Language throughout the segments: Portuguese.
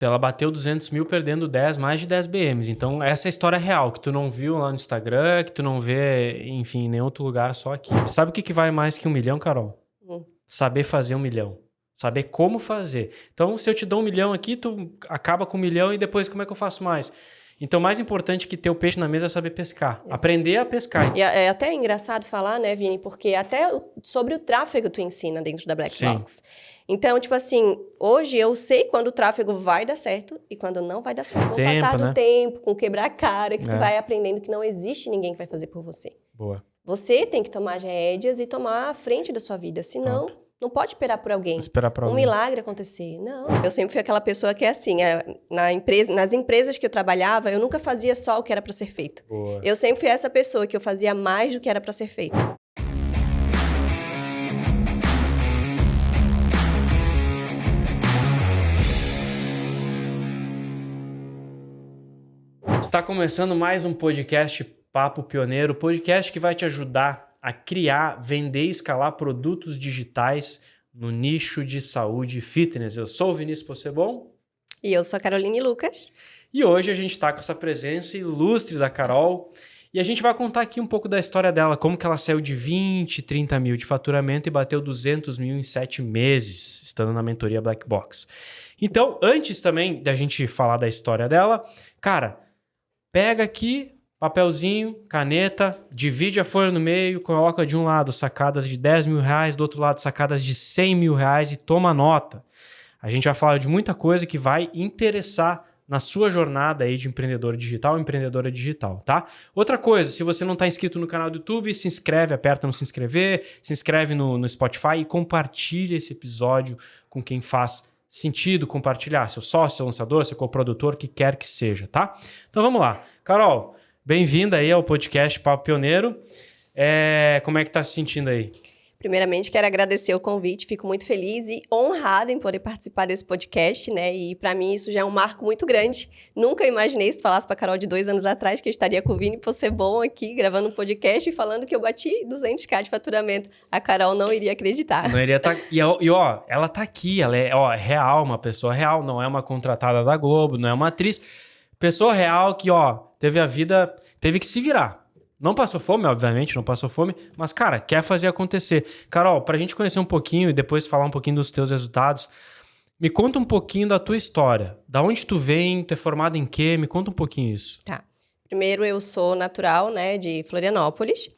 Ela bateu 200 mil perdendo 10, mais de 10 BMs. Então, essa é a história real, que tu não viu lá no Instagram, que tu não vê, enfim, em nenhum outro lugar, só aqui. Sabe o que vai mais que 1 milhão, Carol? Saber fazer 1 milhão. Saber como fazer. Então, se eu te dou 1 milhão aqui, tu acaba com 1 milhão e depois como é que eu faço mais? Então, mais importante que ter o peixe na mesa é saber pescar. Isso. Aprender a pescar. E é até engraçado falar, né, Vini? Porque até sobre o tráfego tu ensina dentro da Black Box. Então, tipo assim, hoje eu sei quando o tráfego vai dar certo e quando não vai dar certo. Com o passar do tempo, com quebrar a cara, que tu vai aprendendo que não existe ninguém que vai fazer por você. Boa. Você tem que tomar as rédeas e tomar a frente da sua vida, senão... Não pode esperar por alguém. Um milagre acontecer. Não. Eu sempre fui aquela pessoa que é assim, nas empresas que eu trabalhava, eu nunca fazia só o que era para ser feito. Boa. Eu sempre fui essa pessoa que eu fazia mais do que era para ser feito. Está começando mais um podcast Papo Pioneiro, podcast que vai te ajudar a criar, vender e escalar produtos digitais no nicho de saúde e fitness. Eu sou o Vinícius Possebon. E eu sou a Caroline Lucas. E hoje a gente está com essa presença ilustre da Carol. E a gente vai contar aqui um pouco da história dela, como que ela saiu de 20, 30 mil de faturamento e bateu 200 mil em 7 meses, estando na mentoria Black Box. Então, antes também da gente falar da história dela, cara, pega aqui... papelzinho, caneta, divide a folha no meio, coloca de um lado sacadas de 10 mil reais, do outro lado sacadas de 100 mil reais e toma nota. A gente vai falar de muita coisa que vai interessar na sua jornada aí de empreendedor digital, empreendedora digital, tá? Outra coisa, se você não está inscrito no canal do YouTube, se inscreve, aperta no se inscreve no Spotify e compartilha esse episódio com quem faz sentido compartilhar, seu sócio, seu lançador, seu coprodutor, que quer que seja, tá? Então vamos lá. Carol, bem-vinda aí ao podcast Papo Pioneiro. Como é que tá se sentindo aí? Primeiramente, quero agradecer o convite. Fico muito feliz e honrada em poder participar desse podcast, né? E para mim isso já é um marco muito grande. Nunca imaginei, se tu falasse pra Carol de 2 anos atrás, que eu estaria com o Vini Possebon aqui, gravando um podcast e falando que eu bati 200k de faturamento. A Carol não iria acreditar. Não iria estar... E ó, ela tá aqui, ela é real, uma pessoa real, não é uma contratada da Globo, não é uma atriz. Pessoa real que, teve que se virar. Não passou fome, obviamente, não passou fome, mas, cara, quer fazer acontecer. Carol, pra gente conhecer um pouquinho e depois falar um pouquinho dos teus resultados, me conta um pouquinho da tua história. Da onde tu vem, tu é formada em quê? Me conta um pouquinho isso. Tá. Primeiro, eu sou natural, né, de Florianópolis.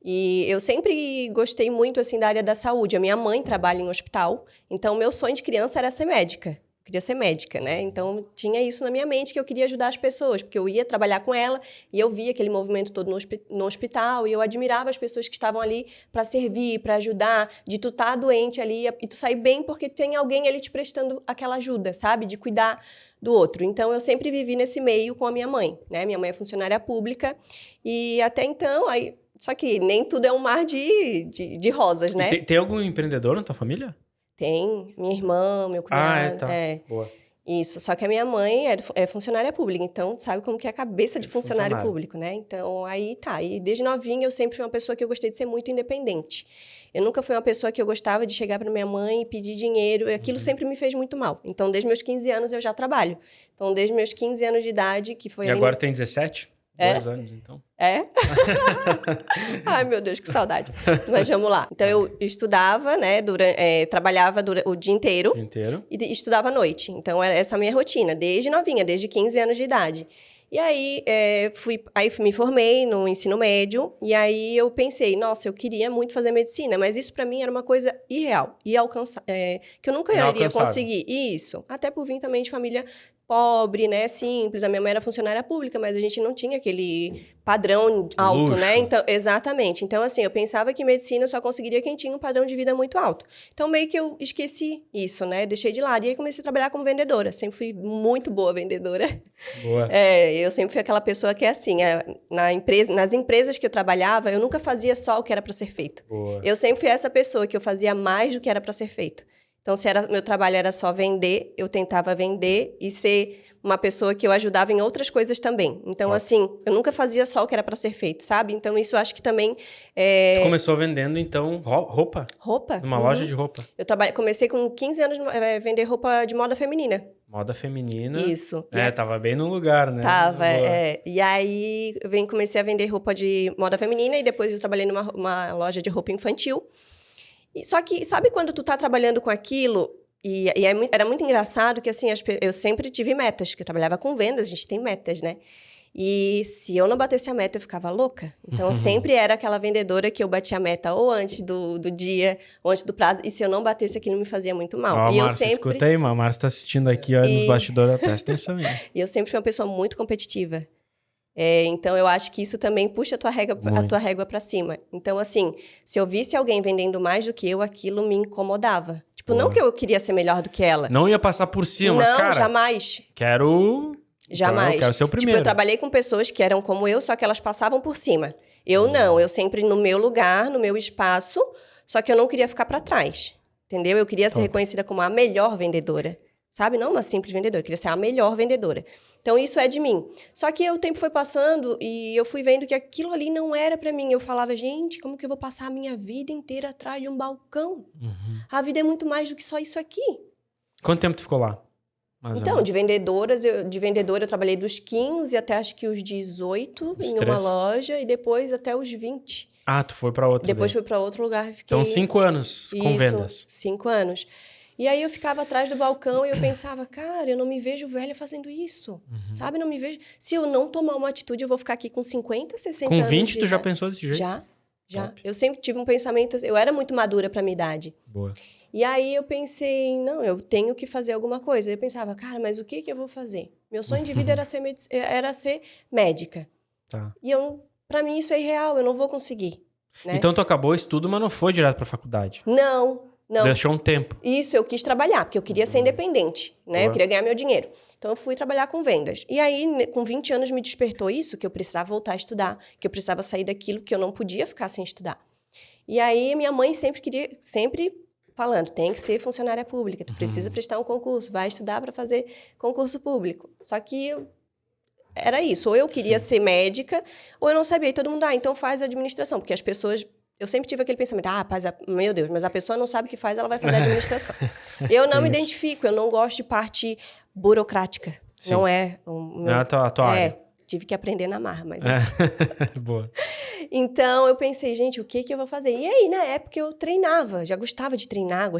E eu sempre gostei muito, assim, da área da saúde. A minha mãe trabalha em hospital, então meu sonho de criança era ser médica. Queria ser médica, né? Então, tinha isso na minha mente, que eu queria ajudar as pessoas, porque eu ia trabalhar com ela e eu via aquele movimento todo no hospital e eu admirava as pessoas que estavam ali para servir, para ajudar, de tu estar doente ali e tu sair bem porque tem alguém ali te prestando aquela ajuda, sabe? De cuidar do outro. Então, eu sempre vivi nesse meio com a minha mãe, né? Minha mãe é funcionária pública e até então... Só que nem tudo é um mar de rosas, né? Tem algum empreendedor na tua família? Tem, minha irmã, meu cunhado. Tá. Boa. Isso, só que a minha mãe é funcionária pública, então sabe como que é a cabeça de funcionário público, né? Então, aí tá. E desde novinha eu sempre fui uma pessoa que eu gostei de ser muito independente. Eu nunca fui uma pessoa que eu gostava de chegar para minha mãe e pedir dinheiro, e aquilo sempre me fez muito mal. Então, desde meus 15 anos eu já trabalho. Então, desde meus 15 anos de idade, que foi... E agora tem 17? 2 anos, então. É? Ai, meu Deus, que saudade. Mas vamos lá. Então, eu estudava, né? Trabalhava o dia inteiro. E estudava à noite. Então, era essa a minha rotina, desde novinha, desde 15 anos de idade. E aí, me formei no ensino médio. E aí, eu pensei, nossa, eu queria muito fazer medicina. Mas isso, pra mim, era uma coisa irreal. E que eu nunca iria conseguir. Isso. Até por vir também de família... pobre, né, simples. A minha mãe era funcionária pública, mas a gente não tinha aquele padrão alto, luxo, né? Então, exatamente. Então, assim, eu pensava que medicina só conseguiria quem tinha um padrão de vida muito alto. Então, meio que eu esqueci isso, né? Deixei de lado. E aí, comecei a trabalhar como vendedora. Sempre fui muito boa vendedora. Boa. Eu sempre fui aquela pessoa que é assim, nas empresas que eu trabalhava, eu nunca fazia só o que era para ser feito. Boa. Eu sempre fui essa pessoa que eu fazia mais do que era para ser feito. Então, se meu trabalho era só vender, eu tentava vender e ser uma pessoa que eu ajudava em outras coisas também. Então, assim, eu nunca fazia só o que era para ser feito, sabe? Então, isso eu acho que também... Tu começou vendendo, então, roupa? Roupa. Numa loja de roupa? Eu comecei com 15 anos a vender roupa de moda feminina. Moda feminina. Isso. Tava bem no lugar, né? Tava, E aí, eu comecei a vender roupa de moda feminina e depois eu trabalhei numa loja de roupa infantil. Só que, sabe quando tu tá trabalhando com aquilo? Era muito engraçado que, assim, eu sempre tive metas, porque eu trabalhava com vendas, a gente tem metas, né? E se eu não batesse a meta, eu ficava louca. Então, eu sempre era aquela vendedora que eu batia a meta ou antes do dia, ou antes do prazo. E se eu não batesse, aquilo me fazia muito mal. Ó, Márcia, escuta aí, mano. A Márcia tá assistindo aqui, ó, nos bastidores. Presta atenção aí. E eu sempre fui uma pessoa muito competitiva. Então, eu acho que isso também puxa a tua régua pra cima. Então, assim, se eu visse alguém vendendo mais do que eu, aquilo me incomodava. Tipo, não que eu queria ser melhor do que ela. Não ia passar por cima, mas, cara... Não, jamais. Jamais. Então, eu quero ser o primeiro. Tipo, eu trabalhei com pessoas que eram como eu, só que elas passavam por cima. Eu não, eu sempre no meu lugar, no meu espaço, só que eu não queria ficar pra trás, entendeu? Eu queria ser reconhecida como a melhor vendedora, sabe? Não uma simples vendedora, eu queria ser a melhor vendedora. Então, isso é de mim. Só que o tempo foi passando e eu fui vendo que aquilo ali não era pra mim. Eu falava, gente, como que eu vou passar a minha vida inteira atrás de um balcão? A vida é muito mais do que só isso aqui. Quanto tempo tu ficou lá? Então, de vendedora eu trabalhei dos 15 até acho que os 18 em uma loja e depois até os 20. Ah, tu foi pra outra. Depois fui pra outro lugar e fiquei... Então, 5 anos com vendas. 5 anos. E aí eu ficava atrás do balcão e eu pensava, cara, eu não me vejo velha fazendo isso, sabe? Não me vejo... Se eu não tomar uma atitude, eu vou ficar aqui com 50, 60 anos. Com 20 tu já pensou desse jeito? Já. Top. Eu sempre tive um pensamento... Eu era muito madura pra minha idade. Boa. E aí eu pensei, não, eu tenho que fazer alguma coisa. Eu pensava, cara, mas o que eu vou fazer? Meu sonho de vida era ser médica. Tá. E pra mim isso é irreal, eu não vou conseguir. Né? Então tu acabou o estudo, mas não foi direto pra faculdade? Não. Deixou um tempo. Isso, eu quis trabalhar, porque eu queria ser independente, né? Boa. Eu queria ganhar meu dinheiro. Então eu fui trabalhar com vendas. E aí, com 20 anos, me despertou isso, que eu precisava voltar a estudar, que eu precisava sair daquilo que eu não podia ficar sem estudar. E aí, minha mãe sempre falando, tem que ser funcionária pública, tu precisa prestar um concurso, vai estudar para fazer concurso público. Só que era isso, ou eu queria ser médica, ou eu não sabia. E todo mundo, então faz administração, porque as pessoas... Eu sempre tive aquele pensamento, meu Deus, mas a pessoa não sabe o que faz, ela vai fazer administração. Eu não me identifico, eu não gosto de parte burocrática. Sim. Não é... Não é a tua área. Tive que aprender na marra, mas... Boa. Então, eu pensei, gente, o que eu vou fazer? E aí, na época, eu treinava. Já gostava de treinar,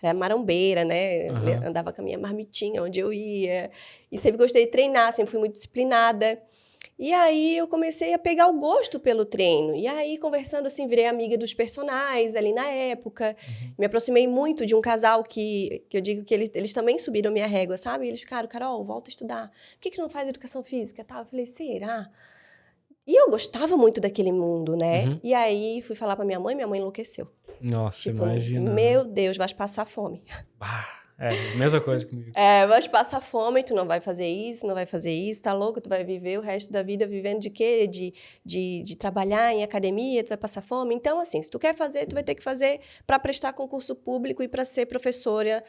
era marombeira, né? Andava com a minha marmitinha onde eu ia. E sempre gostei de treinar, sempre fui muito disciplinada. E aí, eu comecei a pegar o gosto pelo treino. E aí, conversando assim, virei amiga dos personagens ali na época. Me aproximei muito de um casal que eu digo que eles também subiram minha régua, sabe? E eles ficaram, Carol, volta a estudar. Por que não faz educação física? Eu falei, será? E eu gostava muito daquele mundo, né? E aí, fui falar pra minha mãe enlouqueceu. Nossa, imagina. Meu Deus, vais passar fome. Mesma coisa comigo. Vais passar fome, tu não vai fazer isso, tá louco? Tu vai viver o resto da vida vivendo de quê? De trabalhar em academia, tu vai passar fome. Então, assim, se tu quer fazer, tu vai ter que fazer para prestar concurso público e para ser professora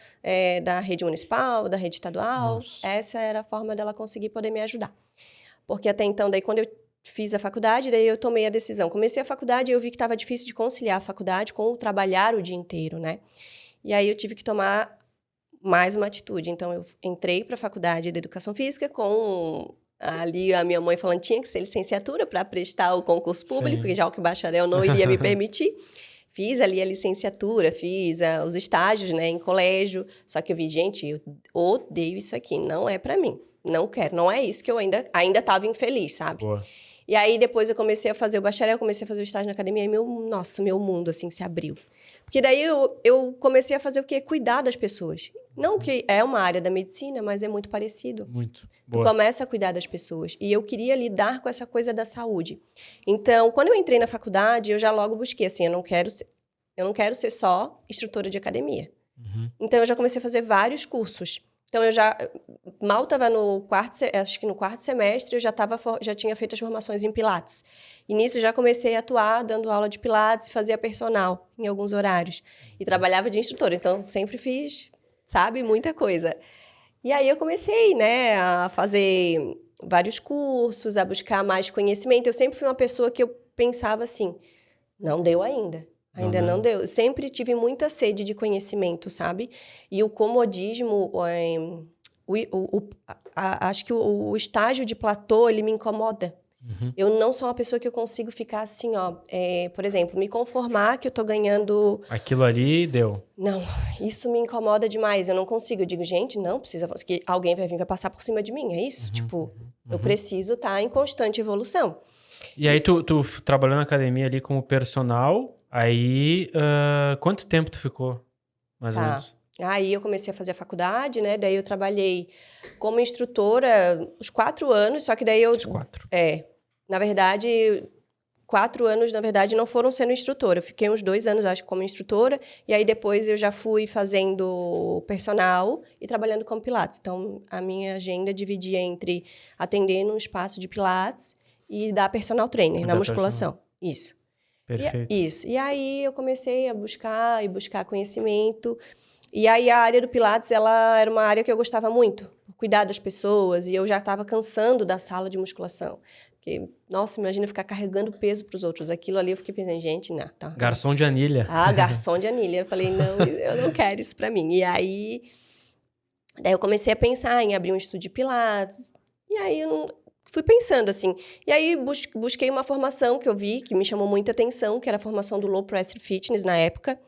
da rede municipal, da rede estadual. Nossa. Essa era a forma dela conseguir poder me ajudar. Porque até então, daí quando eu fiz a faculdade, daí eu tomei a decisão. Comecei a faculdade e eu vi que estava difícil de conciliar a faculdade com o trabalhar o dia inteiro, né? E aí eu tive que tomar mais uma atitude. Então, eu entrei para a faculdade de Educação Física com ali a minha mãe falando que tinha que ser licenciatura para prestar o concurso público, que já o que bacharel não iria me permitir. Fiz ali a licenciatura, fiz os estágios, né, em colégio. Só que eu vi, gente, eu odeio isso aqui, não é para mim. Não quero, não é isso que eu ainda estava infeliz, sabe? Boa. E aí, depois eu comecei a fazer o bacharel, comecei a fazer o estágio na academia e meu mundo, assim, se abriu. Porque daí eu comecei a fazer o quê? Cuidar das pessoas. Não que é uma área da medicina, mas é muito parecido. Muito. Boa. Tu começa a cuidar das pessoas. E eu queria lidar com essa coisa da saúde. Então, quando eu entrei na faculdade, eu já logo busquei, assim, eu não quero ser só instrutora de academia. Então, eu já comecei a fazer vários cursos. Então, eu mal estava no quarto semestre, eu já tinha feito as formações em Pilates. E nisso, eu já comecei a atuar, dando aula de Pilates e fazia personal em alguns horários. E trabalhava de instrutora, então sempre fiz, sabe, muita coisa. E aí, eu comecei, né, a fazer vários cursos, a buscar mais conhecimento. Eu sempre fui uma pessoa que eu pensava assim, não deu ainda. Ainda não deu. Eu sempre tive muita sede de conhecimento, sabe? E o comodismo acho que o estágio de platô, ele me incomoda. Uhum. Eu não sou uma pessoa que eu consigo ficar assim, ó. Por exemplo, me conformar que eu tô ganhando... Aquilo ali deu. Não, isso me incomoda demais. Eu não consigo. Eu digo, gente, não precisa... que alguém vai vir, vai passar por cima de mim. É isso? Tipo, eu preciso estar em constante evolução. E aí, tu trabalhou na academia ali como personal, aí quanto tempo tu ficou, mais ou menos? Aí eu comecei a fazer a faculdade, né? Daí eu trabalhei como instrutora uns 4 anos, só que daí eu... Os 4. Na verdade, 4 anos, na verdade, não foram sendo instrutora. Eu fiquei uns 2 anos, acho, como instrutora. E aí, depois, eu já fui fazendo personal e trabalhando como Pilates. Então, a minha agenda dividia entre atender num espaço de Pilates e dar personal trainer na musculação. Isso. Perfeito. Isso. E aí, eu comecei a buscar conhecimento. E aí, a área do Pilates, ela era uma área que eu gostava muito. Cuidar das pessoas. E eu já estava cansando da sala de musculação. Porque, nossa, imagina ficar carregando peso para os outros. Aquilo ali eu fiquei pensando, gente, não, tá. Garçom de anilha. Garçom de anilha. Eu falei, não, eu não quero isso para mim. E aí, daí eu comecei a pensar em abrir um estúdio de Pilates. E aí eu fui pensando assim. E aí busquei uma formação que eu vi, que me chamou muita atenção, que era a formação do Low Pressure Fitness na época.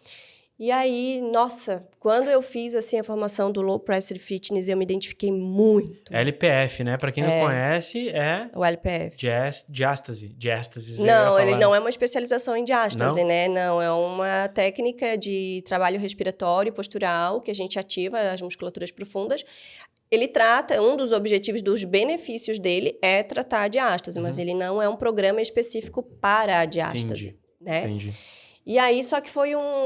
E aí, nossa, quando eu fiz assim a formação do Low Pressure Fitness, eu me identifiquei muito. LPF, né? Pra quem não conhece, é... O LPF. Diástase. Não, ele não é uma especialização em diástase, Não? né? Não, é uma técnica de trabalho respiratório e postural que a gente ativa as musculaturas profundas. Ele trata, um dos objetivos, dos benefícios dele é tratar a diástase, mas ele não é um programa específico para a diástase, né? Entendi. E aí, só que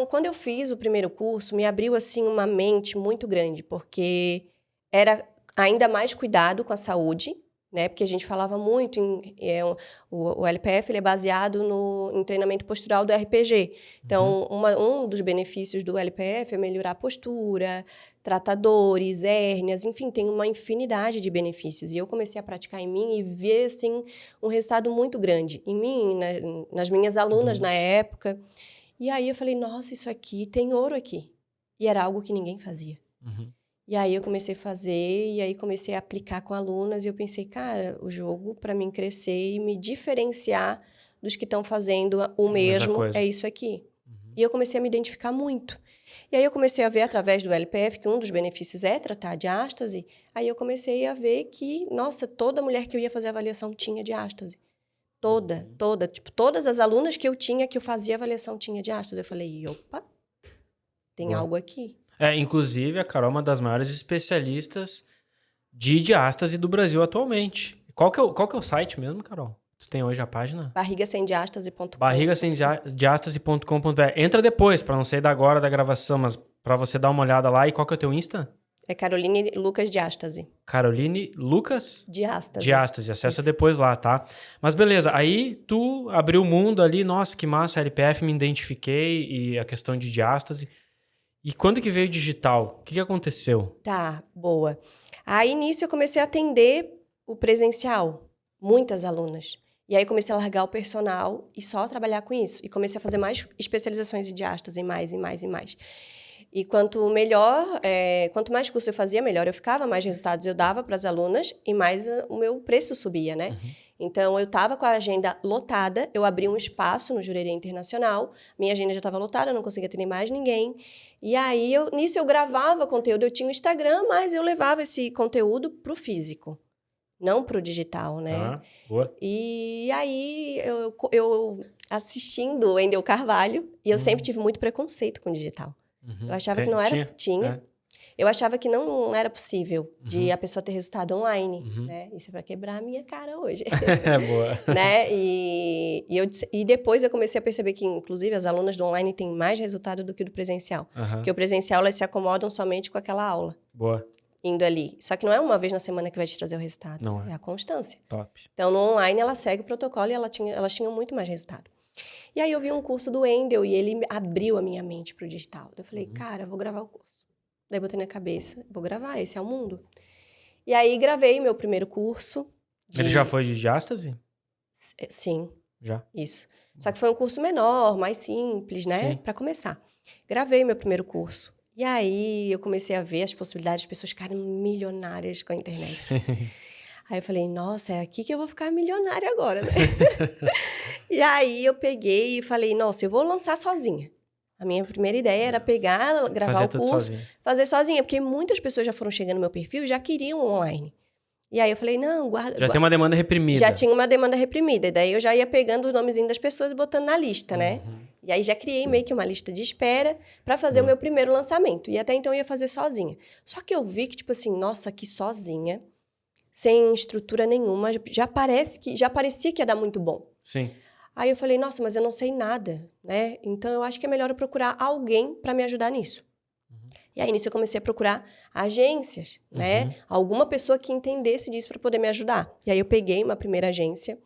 quando eu fiz o primeiro curso, me abriu, assim, uma mente muito grande, porque era ainda mais cuidado com a saúde, né? Porque a gente falava muito o LPF, ele é baseado em treinamento postural do RPG. Então, um dos benefícios do LPF é melhorar a postura, tratar dores, hérnias, enfim, tem uma infinidade de benefícios. E eu comecei a praticar em mim e ver, assim, um resultado muito grande em mim, nas minhas alunas na época. E aí eu falei, nossa, isso aqui tem ouro aqui. E era algo que ninguém fazia. E aí eu comecei a fazer, e aí comecei a aplicar com alunas, e eu pensei, cara, o jogo para mim crescer e me diferenciar dos que estão fazendo o mesmo é isso aqui. E eu comecei a me identificar muito. E aí eu comecei a ver através do LPF que um dos benefícios é tratar a diástase. Aí eu comecei a ver que, nossa, toda mulher que eu ia fazer avaliação tinha diástase. Toda. Tipo, todas as alunas que eu tinha, que eu fazia avaliação, tinha diástase. Eu falei, opa, tem algo aqui. Inclusive, a Carol é uma das maiores especialistas de diástase do Brasil atualmente. Qual que é o site mesmo, Carol? Tu tem hoje a página? barrigasemdiástase.com. barrigasemdiástase.com.br. Entra depois, para não sair da agora da gravação, mas para você dar uma olhada lá. E qual que é o teu Insta? É Caroline Lucas Diástase. Caroline Lucas? Diástase. Diástase. Acessa depois lá, tá? Mas beleza, aí tu abriu o mundo ali, nossa, que massa, LPF, me identifiquei, e a questão de diástase. E quando que veio o digital? O que aconteceu? Tá, boa. Aí, nisso, eu comecei a atender o presencial. Muitas alunas. E aí, comecei a largar o personal e só trabalhar com isso. E comecei a fazer mais especializações em diástase, mais e mais e mais. E quanto mais curso eu fazia, melhor eu ficava, mais resultados eu dava para as alunas e mais o meu preço subia, né? Então, eu estava com a agenda lotada, eu abri um espaço no Jurerê Internacional, minha agenda já estava lotada, eu não conseguia atender mais ninguém. E aí, nisso eu gravava conteúdo, eu tinha um Instagram, mas eu levava esse conteúdo para o físico, não para o digital, né? Tá, boa. E aí, eu assistindo o Wendel Carvalho, e eu sempre tive muito preconceito com o digital. Eu achava que não era... Tinha. Eu achava que não era possível de a pessoa ter resultado online, né? Isso é para quebrar a minha cara hoje. Boa. Né? E depois eu comecei a perceber que, inclusive, as alunas do online têm mais resultado do que do presencial. Porque o presencial, elas se acomodam somente com aquela aula. Boa. Indo ali. Só que não é uma vez na semana que vai te trazer o resultado. Não é. É a constância. Top. Então, no online, ela segue o protocolo e elas tinham muito mais resultado. E aí, eu vi um curso do Wendel e ele abriu a minha mente pro digital. Eu falei, cara, eu vou gravar o curso. Daí, botei na cabeça, vou gravar, esse é o mundo. E aí, gravei meu primeiro curso. Ele já foi de diástase? Sim. Já? Isso. Só que foi um curso menor, mais simples, né? Sim. Para começar. Gravei meu primeiro curso. E aí eu comecei a ver as possibilidades de pessoas ficarem milionárias com a internet. Aí eu falei, nossa, é aqui que eu vou ficar milionária agora, né? E aí eu peguei e falei, nossa, eu vou lançar sozinha. A minha primeira ideia era pegar, gravar Fazer o tudo curso, sozinho. fazer sozinha, porque muitas pessoas já foram chegando no meu perfil e já queriam online. E aí eu falei, não, guarda... Já tem uma demanda reprimida. Já tinha uma demanda reprimida. E daí eu já ia pegando o nomezinho das pessoas e botando na lista, né? E aí já criei meio que uma lista de espera para fazer o meu primeiro lançamento. E até então eu ia fazer sozinha. Só que eu vi que, tipo assim, nossa, aqui sozinha, sem estrutura nenhuma, já parecia que ia dar muito bom. Sim. Aí eu falei, nossa, mas eu não sei nada, né? Então eu acho que é melhor eu procurar alguém para me ajudar nisso. E aí, nisso, eu comecei a procurar agências, né? Alguma pessoa que entendesse disso para poder me ajudar. E aí, eu peguei uma primeira agência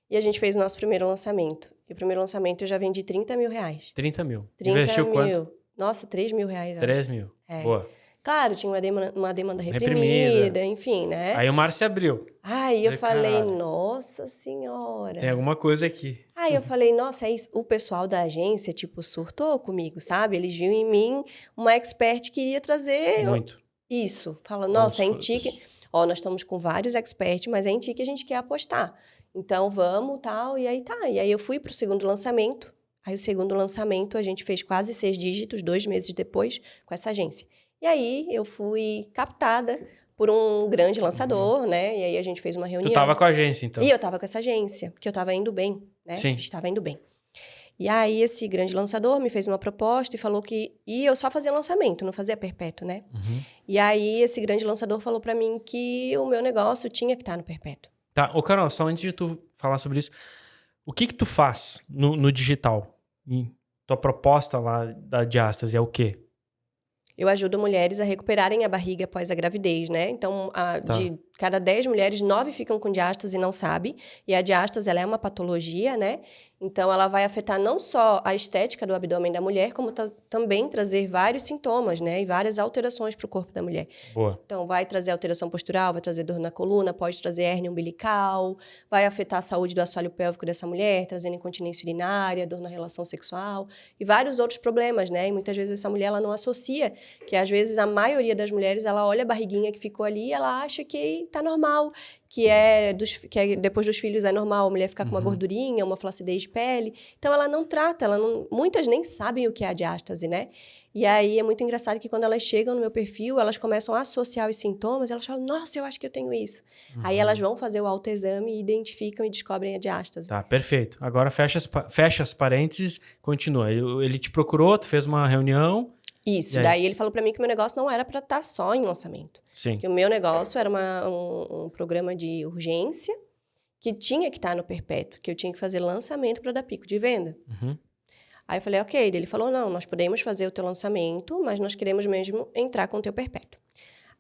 e a gente fez o nosso primeiro lançamento. E o primeiro lançamento eu já vendi 30 mil reais. 30 mil. 30 Investiu mil. quanto? Nossa, 3 mil reais, 3 mil. É. Boa. Claro, tinha uma demanda reprimida, enfim, né? Aí o mar se abriu. Aí eu falei, caralho, nossa senhora. tem alguma coisa aqui. Aí eu falei, nossa, é isso. O pessoal da agência, tipo, surtou comigo, sabe? Eles viam em mim uma expert que iria trazer Muito. isso. Fala, nossa, é em ti que... Ó, nós estamos com vários experts, mas é em ti que a gente quer apostar. Então, vamos, tal, e aí tá. E aí eu fui pro segundo lançamento. Aí o segundo lançamento a gente fez quase 6 dígitos, 2 meses depois, com essa agência. E aí eu fui captada por um grande lançador, né? E aí a gente fez uma reunião. Tu tava com a agência, então? E eu tava com essa agência, porque eu tava indo bem, né? Sim. A gente tava indo bem. E aí esse grande lançador me fez uma proposta e falou que... E eu só fazia lançamento, não fazia perpétuo, né? E aí esse grande lançador falou pra mim que o meu negócio tinha que estar no perpétuo. Tá, ô Carol, só antes de tu falar sobre isso, o que tu faz no digital? Tua proposta lá da diástase é o quê? Eu ajudo mulheres a recuperarem a barriga após a gravidez, né? Então, de cada 10 mulheres, 9 ficam com diástase e não sabem. E a diástase, ela é uma patologia, né? Então, ela vai afetar não só a estética do abdômen da mulher, como também trazer vários sintomas, né? E várias alterações para o corpo da mulher. Boa. Então, vai trazer alteração postural, vai trazer dor na coluna, pode trazer hérnia umbilical, vai afetar a saúde do assoalho pélvico dessa mulher, trazendo incontinência urinária, dor na relação sexual e vários outros problemas, né? E muitas vezes essa mulher, ela não associa, que às vezes a maioria das mulheres, ela olha a barriguinha que ficou ali e ela acha que tá normal, que depois dos filhos é normal a mulher ficar com uma gordurinha, uma flacidez de pele. Então, ela não trata, muitas nem sabem o que é a diástase, né? E aí, é muito engraçado que quando elas chegam no meu perfil, elas começam a associar os sintomas, elas falam, nossa, eu acho que eu tenho isso. Aí, elas vão fazer o autoexame e identificam e descobrem a diástase. Tá, perfeito. Agora, fecha as parênteses, continua. Ele te procurou, tu fez uma reunião... Isso, daí ele falou pra mim que o meu negócio não era pra estar só em lançamento. Sim. Que o meu negócio era um programa de urgência que tinha que estar no perpétuo, que eu tinha que fazer lançamento para dar pico de venda. Aí eu falei, ok. Ele falou, não, nós podemos fazer o teu lançamento, mas nós queremos mesmo entrar com o teu perpétuo.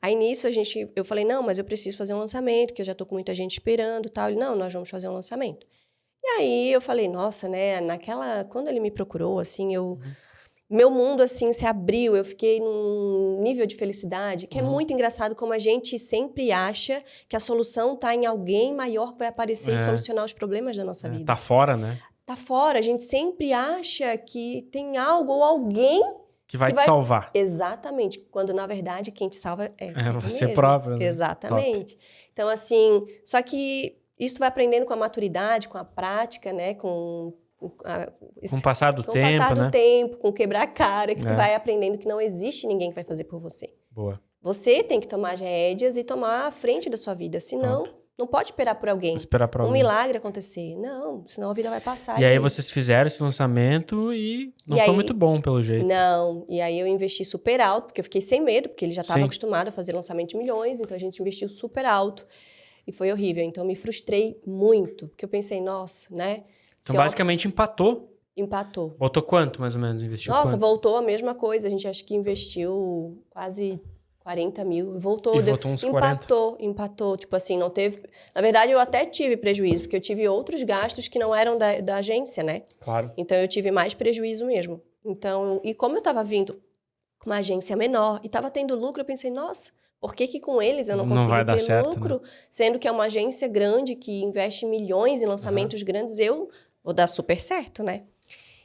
Aí nisso eu falei, não, mas eu preciso fazer um lançamento, que eu já tô com muita gente esperando e tal. Ele, não, nós vamos fazer um lançamento. E aí eu falei, nossa, né, quando ele me procurou, assim, meu mundo, assim, se abriu, eu fiquei num nível de felicidade, que é muito engraçado como a gente sempre acha que a solução tá em alguém maior que vai aparecer e solucionar os problemas da nossa vida. Tá fora, né? Tá fora, a gente sempre acha que tem algo ou alguém que vai te salvar. Exatamente, quando na verdade quem te salva é você próprio, né? Exatamente. Top. Então, assim, só que isso tu vai aprendendo com a maturidade, com a prática, né, com o passar do tempo, né? Com o passar do tempo, com quebrar a cara, que tu vai aprendendo que não existe ninguém que vai fazer por você. Boa. Você tem que tomar as rédeas e tomar a frente da sua vida, senão não pode esperar por alguém. Esperar por alguém. Milagre acontecer. Não, senão a vida vai passar. E aí vocês fizeram esse lançamento e não foi muito bom, pelo jeito. Não, e aí eu investi super alto, porque eu fiquei sem medo, porque ele já estava acostumado a fazer lançamento de milhões, então a gente investiu super alto. E foi horrível, então me frustrei muito, porque eu pensei, nossa, né? Então, basicamente, empatou. Empatou. Botou quanto, mais ou menos, investiu? Nossa, voltou a mesma coisa. A gente acho que investiu quase 40 mil. Voltou. Voltou uns 40. Empatou. Tipo assim, não teve... Na verdade, eu até tive prejuízo, porque eu tive outros gastos que não eram da agência, né? Claro. Então, eu tive mais prejuízo mesmo. Então, e como eu tava vindo com uma agência menor e tava tendo lucro, eu pensei, nossa... Por que com eles eu não consegui ter certo, lucro? Né? Sendo que é uma agência grande que investe milhões em lançamentos grandes, eu vou dar super certo, né?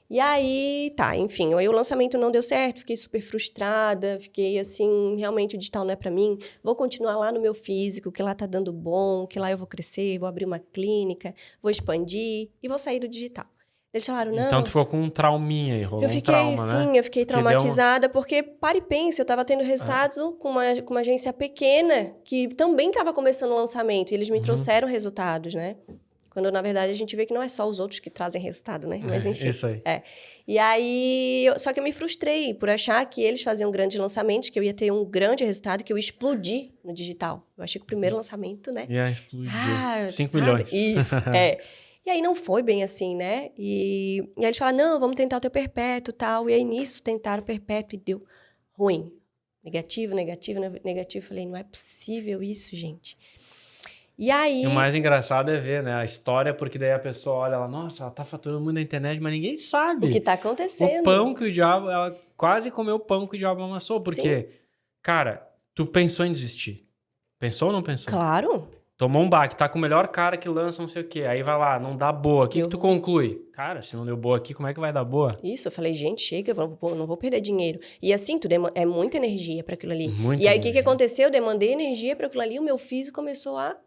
E aí, tá, enfim, aí o lançamento não deu certo, fiquei super frustrada, fiquei assim, realmente o digital não é pra mim, vou continuar lá no meu físico, que lá tá dando bom, que lá eu vou crescer, vou abrir uma clínica, vou expandir e vou sair do digital. Eles falaram, Então não. tu ficou com um trauminha aí, rolou Eu um fiquei, trauma, né? sim, eu fiquei Que deu uma... traumatizada, porque, para e pensa, eu tava tendo resultados com uma agência pequena, que também tava começando o lançamento, e eles me trouxeram resultados, né? Quando, na verdade, a gente vê que não é só os outros que trazem resultado, né? Mas, enfim. Isso aí. E aí, só que eu me frustrei por achar que eles faziam grandes lançamentos, que eu ia ter um grande resultado, que eu ia explodir no digital. Eu achei que o primeiro lançamento, né? Ia explodir. 5 sabe? milhões. Isso, E aí não foi bem assim, né? E aí eles falaram, não, vamos tentar o teu perpétuo e tal. E aí nisso tentaram o perpétuo e deu ruim. Negativo, negativo, negativo. Falei, não é possível isso, gente. E aí... E o mais engraçado é ver, né, a história, porque daí a pessoa olha, ela, nossa, ela tá faturando muito na internet, mas ninguém sabe. O que tá acontecendo. O pão que o diabo, ela quase comeu o pão que o diabo amassou, porque, Sim. cara, tu pensou em desistir. Pensou ou não pensou? Claro. Tomou um baque, tá com o melhor cara que lança não sei o quê, aí vai lá, não dá boa. O que tu conclui? Cara, se não deu boa aqui, como é que vai dar boa? Isso, eu falei, gente, chega, não vou perder dinheiro. E assim, tudo é muita energia para aquilo ali. Muita E aí, o que energia. aconteceu? Eu demandei energia para aquilo ali, o meu físico começou a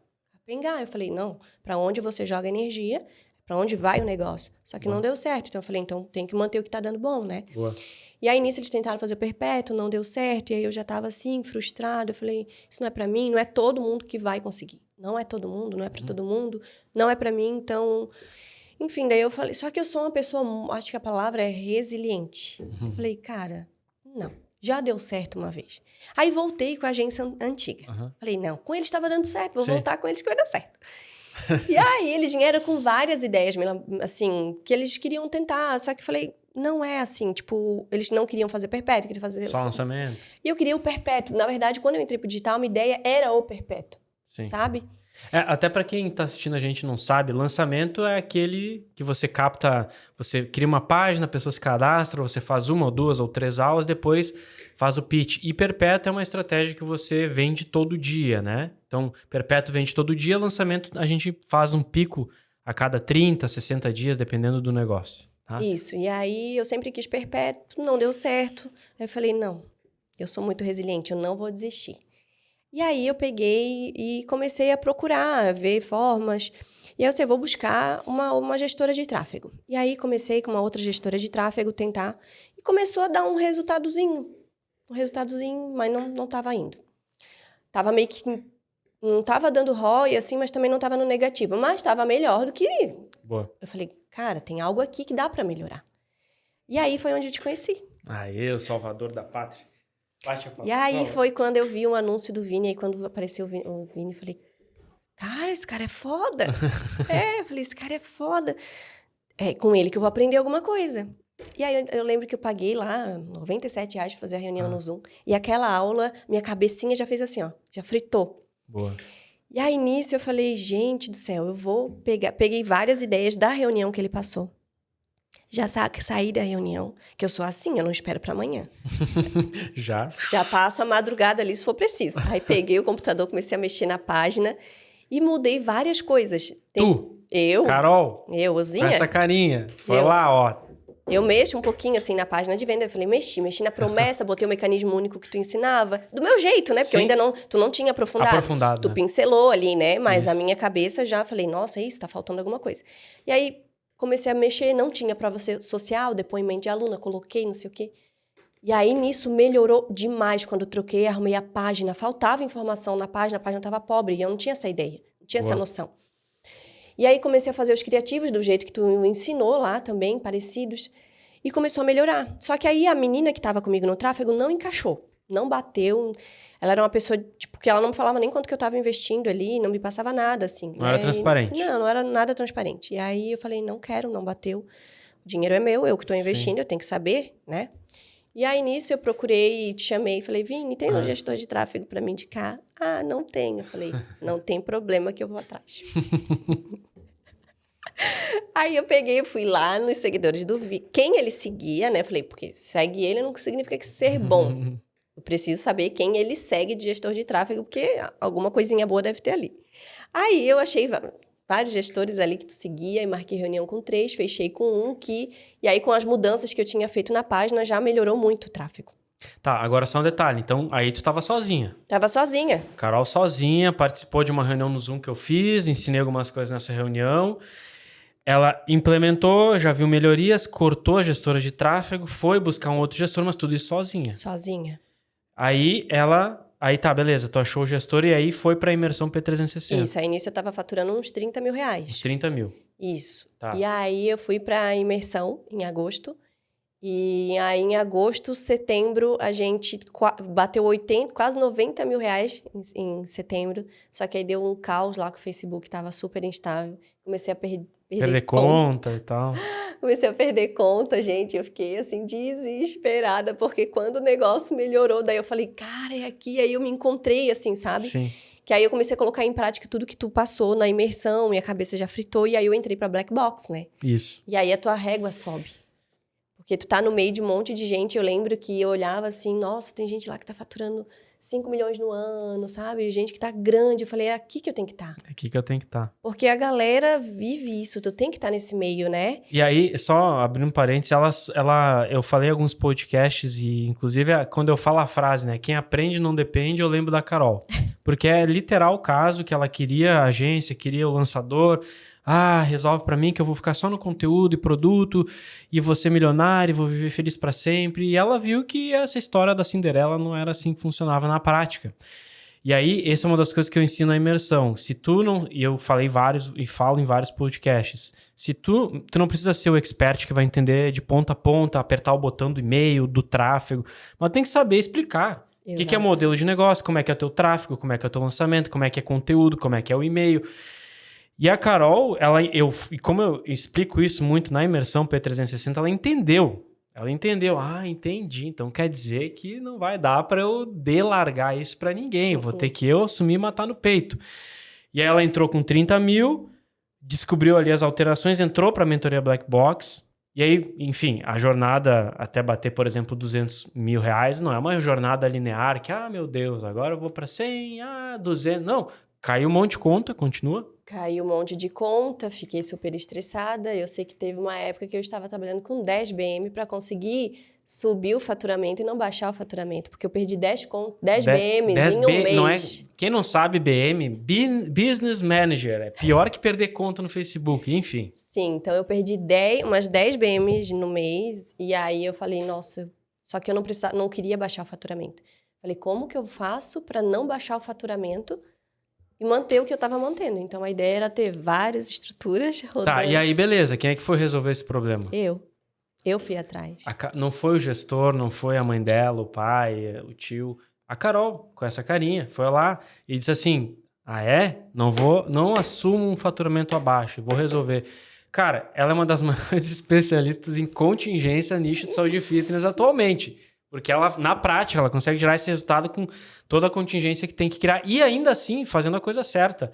pengar. Eu falei, não, para onde você joga energia, para onde vai o negócio. Só que não deu certo. Então, eu falei, então tem que manter o que tá dando bom, né? Boa. E aí, nisso, eles tentaram fazer o perpétuo, não deu certo. E aí, eu já tava assim, frustrada. Eu falei, isso não é para mim, não é todo mundo que vai conseguir. Não é todo mundo, não é para todo mundo, não é para mim, então... Enfim, daí eu falei... Só que eu sou uma pessoa, acho que a palavra é resiliente. Eu falei, cara, não. Já deu certo uma vez. Aí voltei com a agência antiga. Falei, não, com eles estava dando certo, vou voltar com eles que vai dar certo. E aí eles vieram com várias ideias, assim, que eles queriam tentar. Só que falei, não é assim, tipo, eles não queriam fazer perpétuo, queriam fazer... Só lançamento. E eu queria o perpétuo. Na verdade, quando eu entrei pro digital, uma ideia era o perpétuo. Sim. Sabe? Até para quem tá assistindo a gente não sabe, lançamento é aquele que você capta, você cria uma página, a pessoa se cadastra, você faz 1 ou 2 ou 3 aulas, depois faz o pitch. E perpétuo é uma estratégia que você vende todo dia, né? Então, perpétuo vende todo dia, lançamento a gente faz um pico a cada 30, 60 dias, dependendo do negócio. Tá? Isso. E aí eu sempre quis perpétuo, não deu certo. Aí eu falei, não, eu sou muito resiliente, eu não vou desistir. E aí eu peguei e comecei a procurar, a ver formas. E aí eu vou buscar uma gestora de tráfego. E aí comecei com uma outra gestora de tráfego tentar. E começou a dar um resultadozinho. Mas não estava indo. Tava meio que... Não estava dando ROI, assim, mas também não estava no negativo. Mas estava melhor do que... Boa. Eu falei, cara, tem algo aqui que dá para melhorar. E aí foi onde eu te conheci. Aí, o salvador da pátria. E aí foi quando eu vi um anúncio do Vini, aí quando apareceu o Vini, eu falei, cara, esse cara é foda. Eu falei, esse cara é foda. É com ele que eu vou aprender alguma coisa. E aí eu lembro que eu paguei lá R$97 pra fazer a reunião no Zoom. E aquela aula, minha cabecinha já fez assim, ó, já fritou. Boa. E aí nisso eu falei, gente do céu, eu vou pegar... Peguei várias ideias da reunião que ele passou. Já saí da reunião, que eu sou assim, eu não espero para amanhã. Já passo a madrugada ali, se for preciso. Aí peguei o computador, comecei a mexer na página e mudei várias coisas. Eu? Carol? Euzinha? Com essa carinha. Foi lá, ó. Eu mexo um pouquinho, assim, na página de venda. Eu falei, mexi na promessa, botei o mecanismo único que tu ensinava. Do meu jeito, né? Porque Sim. tu não tinha aprofundado. Tu pincelou ali, né? Mas a minha cabeça já, falei, nossa, isso, tá faltando alguma coisa. E aí... Comecei a mexer, não tinha prova social, depoimento de aluna, coloquei, não sei o quê. E aí, nisso, melhorou demais. Quando eu troquei, arrumei a página. Faltava informação na página, a página estava pobre. E eu não tinha essa ideia, não tinha essa noção. E aí, comecei a fazer os criativos do jeito que tu me ensinou lá também, parecidos. E começou a melhorar. Só que aí, a menina que estava comigo no tráfego não encaixou. Não bateu. Ela era uma pessoa, tipo, que ela não me falava nem quanto que eu estava investindo ali, não me passava nada, assim. Não era transparente. Não era nada transparente. E aí eu falei, não quero, não bateu. O dinheiro é meu, eu que estou investindo, eu tenho que saber, né? E aí nisso eu procurei e te chamei e falei, Vini, tem um gestor de tráfego para me indicar? Ah, não tenho. Eu falei, não tem problema que eu vou atrás. Aí eu peguei e fui lá nos seguidores do Vini. Quem ele seguia, né? Eu falei, porque segue ele não significa que ser bom. Eu preciso saber quem ele segue de gestor de tráfego, porque alguma coisinha boa deve ter ali. Aí eu achei vários gestores ali que tu seguia e marquei reunião com 3, fechei com um e aí com as mudanças que eu tinha feito na página já melhorou muito o tráfego. Tá, agora só um detalhe. Então, aí tu tava sozinha. Tava sozinha. Carol sozinha, participou de uma reunião no Zoom que eu fiz, ensinei algumas coisas nessa reunião. Ela implementou, já viu melhorias, cortou a gestora de tráfego, foi buscar um outro gestor, mas tudo isso sozinha. Sozinha. Aí tá, beleza, tu achou o gestor e aí foi pra imersão P360. Isso, aí nisso eu tava faturando uns 30 mil Uns reais. 30 mil. Isso. Tá. E aí eu fui pra imersão em agosto. E aí em agosto, setembro, a gente bateu 80, quase 90 mil reais em setembro. Só que aí deu um caos lá que o Facebook tava super instável. Comecei a perder conta e tal. Comecei a perder conta, gente. Eu fiquei, assim, desesperada. Porque quando o negócio melhorou, daí eu falei, cara, é aqui. Aí eu me encontrei, assim, sabe? Sim. Que aí eu comecei a colocar em prática tudo que tu passou na imersão. Minha cabeça já fritou. E aí eu entrei pra Black Box, né? Isso. E aí a tua régua sobe. Porque tu tá no meio de um monte de gente. Eu lembro que eu olhava assim, nossa, tem gente lá que tá faturando 5 milhões no ano, sabe? Gente que tá grande. Eu falei, é aqui que eu tenho que estar. É aqui que eu tenho que estar. Porque a galera vive isso. Tu tem que estar nesse meio, né? E aí, só abrindo um parênteses, eu falei em alguns podcasts e, inclusive, quando eu falo a frase, né? Quem aprende não depende, eu lembro da Carol. Porque é literal o caso que ela queria a agência, queria o lançador. Resolve pra mim que eu vou ficar só no conteúdo e produto e vou ser milionário, vou viver feliz pra sempre. E ela viu que essa história da Cinderela não era assim que funcionava na prática. E aí, essa é uma das coisas que eu ensino na imersão. Se tu não... E eu falei vários e falo em vários podcasts. Se tu não precisa ser o expert que vai entender de ponta a ponta, apertar o botão do e-mail, do tráfego, mas tem que saber explicar. O que é modelo de negócio, como é que é o teu tráfego, como é que é o teu lançamento, como é que é conteúdo, como é que é o e-mail. E a Carol, como eu explico isso muito na imersão P360, ela entendeu. Ela entendeu. Entendi. Então quer dizer que não vai dar para eu delargar isso para ninguém. Vou ter que eu assumir e matar no peito. E aí ela entrou com 30 mil, descobriu ali as alterações, entrou para a mentoria Black Box. E aí, enfim, a jornada até bater, por exemplo, 200 mil reais, não é uma jornada linear que, meu Deus, agora eu vou para 100, 200. Não, caiu um monte de conta, continua. Caiu um monte de conta, fiquei super estressada. Eu sei que teve uma época que eu estava trabalhando com 10 BM para conseguir subir o faturamento e não baixar o faturamento, porque eu perdi 10 BMs em um mês. Não é, quem não sabe BM, Business Manager, é pior que perder conta no Facebook, enfim. Sim, então eu perdi umas 10 BMs no mês e aí eu falei, nossa, só que eu não queria baixar o faturamento. Falei, como que eu faço para não baixar o faturamento e manter o que eu estava mantendo? Então a ideia era ter várias estruturas rodando. Tá, e aí beleza, quem é que foi resolver esse problema? Eu fui atrás. Não foi o gestor, não foi a mãe dela, o pai, o tio. A Carol, com essa carinha, foi lá e disse assim, não assumo um faturamento abaixo, vou resolver. Cara, ela é uma das maiores especialistas em contingência nicho de saúde e fitness atualmente. Porque ela, na prática, ela consegue gerar esse resultado com toda a contingência que tem que criar e ainda assim fazendo a coisa certa.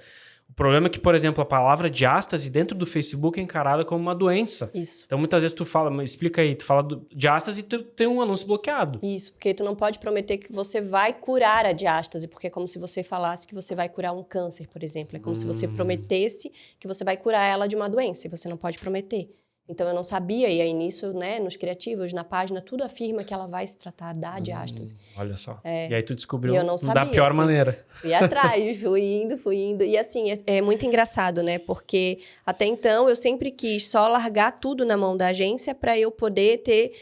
O problema é que, por exemplo, a palavra diástase dentro do Facebook é encarada como uma doença. Isso. Então, muitas vezes tu fala, explica aí, tu fala diástase e tu tem um anúncio bloqueado. Isso, porque tu não pode prometer que você vai curar a diástase, porque é como se você falasse que você vai curar um câncer, por exemplo. É como se você prometesse que você vai curar ela de uma doença, e você não pode prometer. Então, eu não sabia, e aí nisso, né, nos criativos, na página, tudo afirma que ela vai se tratar da diástase. Olha só. E aí tu descobriu eu não sabia, da pior maneira. Fui atrás, fui indo. E assim, é muito engraçado, né? Porque até então eu sempre quis só largar tudo na mão da agência para eu poder ter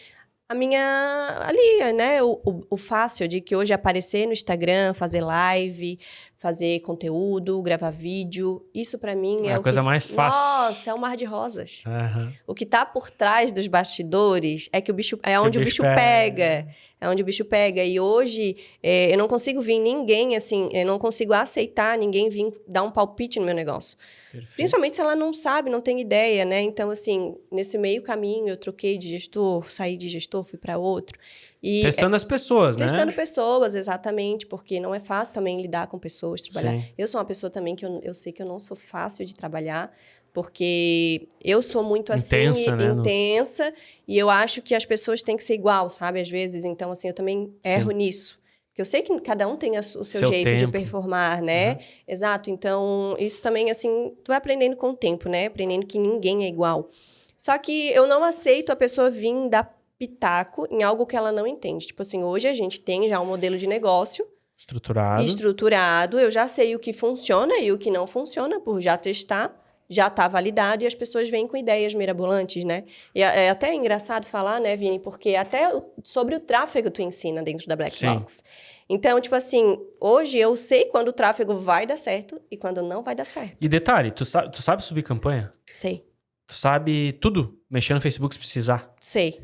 a minha... ali, né? O fácil de que hoje aparecer no Instagram, fazer live, fazer conteúdo, gravar vídeo. Isso para mim é a coisa mais fácil. Nossa, é um mar de rosas. Uhum. O que tá por trás dos bastidores é que onde o bicho pega. É onde o bicho pega. E hoje, eu não consigo vir ninguém, assim, eu não consigo aceitar ninguém vir dar um palpite no meu negócio. Perfeito. Principalmente se ela não sabe, não tem ideia, né? Então, assim, nesse meio caminho, eu troquei de gestor, saí de gestor, fui para outro. E, testando as pessoas, né? Testando pessoas, exatamente, porque não é fácil também lidar com pessoas, trabalhar. Sim. Eu sou uma pessoa também que eu sei que eu não sou fácil de trabalhar, porque eu sou muito intensa, e eu acho que as pessoas têm que ser igual, sabe? Às vezes, então, assim, eu também erro nisso. Porque eu sei que cada um tem o seu Seu jeito de tempo. performar, né? Exato. Então, isso também, assim, tu vai aprendendo com o tempo, né? Aprendendo que ninguém é igual. Só que eu não aceito a pessoa vir dar pitaco em algo que ela não entende. Tipo assim, hoje a gente tem já um modelo de negócio estruturado. Eu já sei o que funciona e o que não funciona por já testar. Já está validado e as pessoas vêm com ideias mirabolantes, né? E é até engraçado falar, né, Vini? Porque até sobre o tráfego tu ensina dentro da Black Box. Então, tipo assim, hoje eu sei quando o tráfego vai dar certo e quando não vai dar certo. E detalhe, tu sabe subir campanha? Sei. Tu sabe tudo? Mexer no Facebook se precisar? Sei.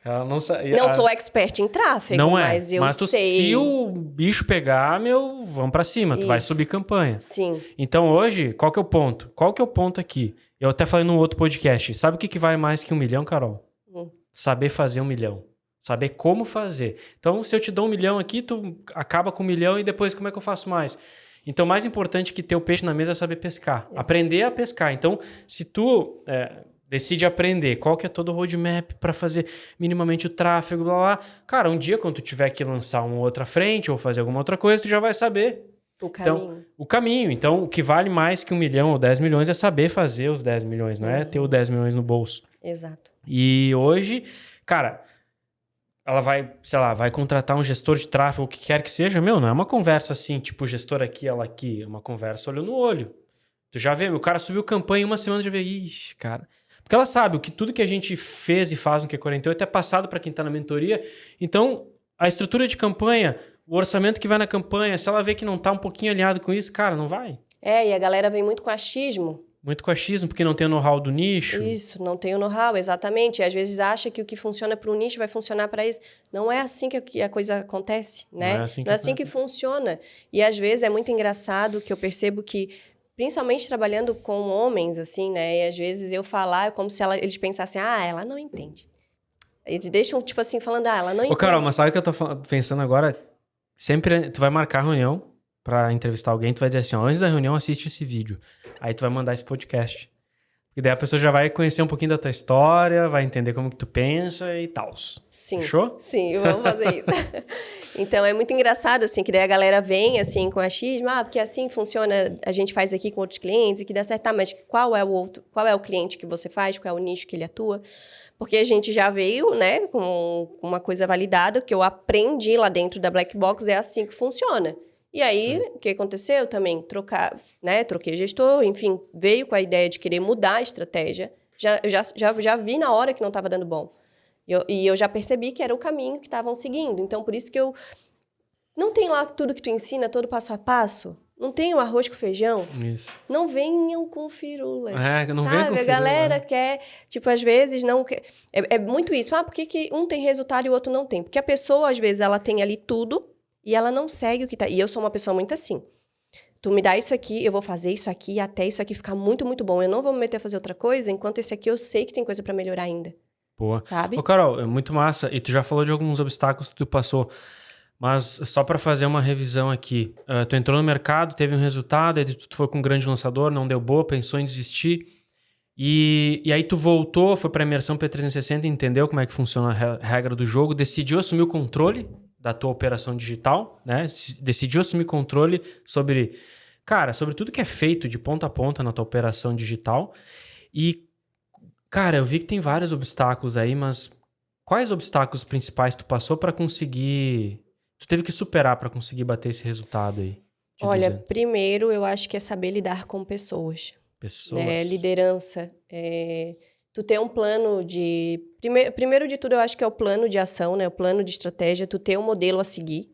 Ela não sabe. Não sou expert em tráfego, Não é, mas eu tu, sei. se o bicho pegar, vamos pra cima. Tu vai subir campanha. Sim. Então hoje, qual que é o ponto? Qual que é o ponto aqui? Eu até falei num outro podcast. Sabe o que vale mais que 1 milhão, Carol? Saber fazer 1 milhão. Saber como fazer. Então, se eu te dou 1 milhão aqui, tu acaba com 1 milhão e depois como é que eu faço mais? Então, mais importante que ter o peixe na mesa é saber pescar. Exato. Aprender a pescar. Então, se tu decide aprender qual que é todo o roadmap para fazer minimamente o tráfego, blá, blá, cara, um dia quando tu tiver que lançar uma outra frente ou fazer alguma outra coisa, tu já vai saber o caminho. Então, o caminho. Então, o que vale mais que 1 milhão ou 10 milhões é saber fazer os 10 milhões, não é ter os 10 milhões no bolso. Exato. E hoje, cara, ela vai, sei lá, vai contratar um gestor de tráfego, o que quer que seja, não é uma conversa assim, tipo, gestor aqui, ela aqui, é uma conversa olho no olho. Tu já vê, o cara subiu campanha em uma semana, já vê, ixi, cara. Porque ela sabe que tudo que a gente fez e faz no Q48 é passado para quem tá na mentoria. Então, a estrutura de campanha, o orçamento que vai na campanha, se ela vê que não tá um pouquinho alinhado com isso, cara, não vai. E a galera vem muito com achismo. Muito com achismo, porque não tem o know-how do nicho. Isso, não tem o know-how, exatamente. E às vezes acha que o que funciona para um nicho vai funcionar para isso. Não é assim que a coisa acontece, né? Não é assim que funciona. E às vezes é muito engraçado que eu percebo que, principalmente trabalhando com homens, assim, né? E às vezes eu falar é como se eles pensassem, ela não entende. Eles deixam, tipo assim, falando, ela não entende. Ô, Carol, mas sabe o que eu tô pensando agora? Sempre tu vai marcar a reunião pra entrevistar alguém, tu vai dizer assim, antes da reunião assiste esse vídeo. Aí tu vai mandar esse podcast. E daí a pessoa já vai conhecer um pouquinho da tua história, vai entender como que tu pensa e tal. Sim. Fechou? Sim, vamos fazer isso. Então, é muito engraçado, assim, que daí a galera vem, assim, com achismo, porque assim funciona, a gente faz aqui com outros clientes e que dá certo. Tá, mas qual é o cliente que você faz, qual é o nicho que ele atua? Porque a gente já veio, né, com uma coisa validada, que eu aprendi lá dentro da Black Box, é assim que funciona. E aí, o que aconteceu também? Troquei gestor, enfim, veio com a ideia de querer mudar a estratégia. Já vi na hora que não estava dando bom. E eu já percebi que era o caminho que estavam seguindo. Então, por isso que eu... Não tem lá tudo que tu ensina, todo passo a passo? Não tem o arroz com feijão? Isso. Não venham com firulas. Não sabe? venham com A galera quer... Tipo, às vezes não quer... É muito isso. Por que um tem resultado e o outro não tem? Porque a pessoa, às vezes, ela tem ali tudo e ela não segue o que tá... E eu sou uma pessoa muito assim. Tu me dá isso aqui, eu vou fazer isso aqui até isso aqui ficar muito, muito bom. Eu não vou me meter a fazer outra coisa, enquanto esse aqui eu sei que tem coisa pra melhorar ainda. Boa. Sabe? Ô, Carol, é muito massa. E tu já falou de alguns obstáculos que tu passou. Mas só para fazer uma revisão aqui. Tu entrou no mercado, teve um resultado, aí tu foi com um grande lançador, não deu boa, pensou em desistir. E aí tu voltou, foi para a imersão P360, entendeu como é que funciona a regra do jogo, decidiu assumir o controle da tua operação digital, né? Decidiu assumir controle sobre tudo que é feito de ponta a ponta na tua operação digital. E, cara, eu vi que tem vários obstáculos aí, mas quais obstáculos principais tu passou para conseguir... Tu teve que superar para conseguir bater esse resultado aí? Olha, primeiro eu acho que é saber lidar com pessoas. Né? Liderança. Tu ter um plano de... Primeiro de tudo, eu acho que é o plano de ação, né? O plano de estratégia. Tu ter um modelo a seguir.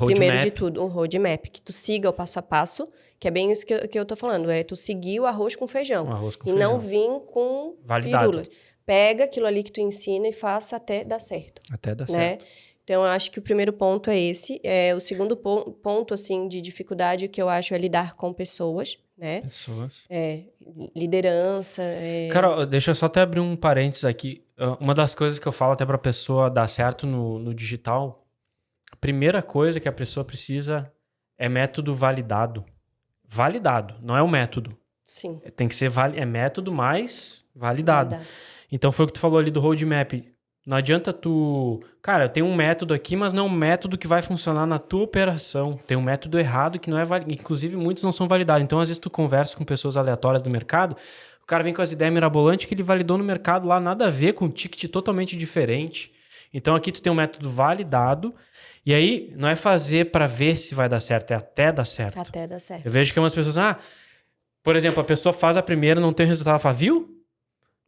Primeiro de tudo, um roadmap. Que tu siga o passo a passo, que é bem isso que eu tô falando. É tu seguir o arroz com feijão. Não vir com firula. Pega aquilo ali que tu ensina e faça até dar certo. Até dar né? certo. Então, eu acho que o primeiro ponto é esse. O segundo ponto, assim, de dificuldade que eu acho é lidar com pessoas, né? Pessoas. Liderança. Carol, deixa eu só até abrir um parênteses aqui. Uma das coisas que eu falo até pra pessoa dar certo no digital, a primeira coisa que a pessoa precisa é método validado. Validado, não é o método. Sim. Tem que ser método mais validado. Então, foi o que tu falou ali do roadmap. Não adianta tu... Cara, eu tenho um método aqui, mas não é um método que vai funcionar na tua operação. Tem um método errado que não é... Inclusive, muitos não são validados. Então, às vezes, tu conversa com pessoas aleatórias do mercado, o cara vem com as ideias mirabolantes que ele validou no mercado lá, nada a ver com um ticket totalmente diferente. Então, aqui tu tem um método validado. E aí, não é fazer para ver se vai dar certo, é até dar certo. Até dar certo. Eu vejo que umas pessoas... por exemplo, a pessoa faz a primeira, não tem o resultado, ela fala, viu?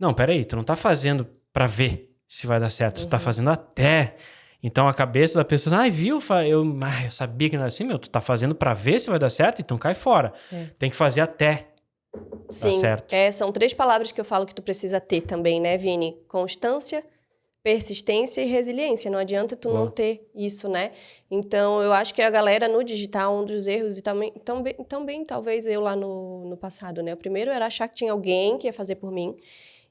Não, peraí, tu não tá fazendo para ver se vai dar certo, tu tá fazendo até. Então a cabeça da pessoa, viu? Eu sabia que não era assim, tu tá fazendo para ver se vai dar certo, então cai fora. Tem que fazer até dar certo. São 3 palavras que eu falo que tu precisa ter também, né, Vini? Constância, persistência e resiliência. Não adianta tu não ter isso, né? Então, eu acho que a galera no digital, um dos erros, e também talvez eu lá no passado, né? O primeiro era achar que tinha alguém que ia fazer por mim.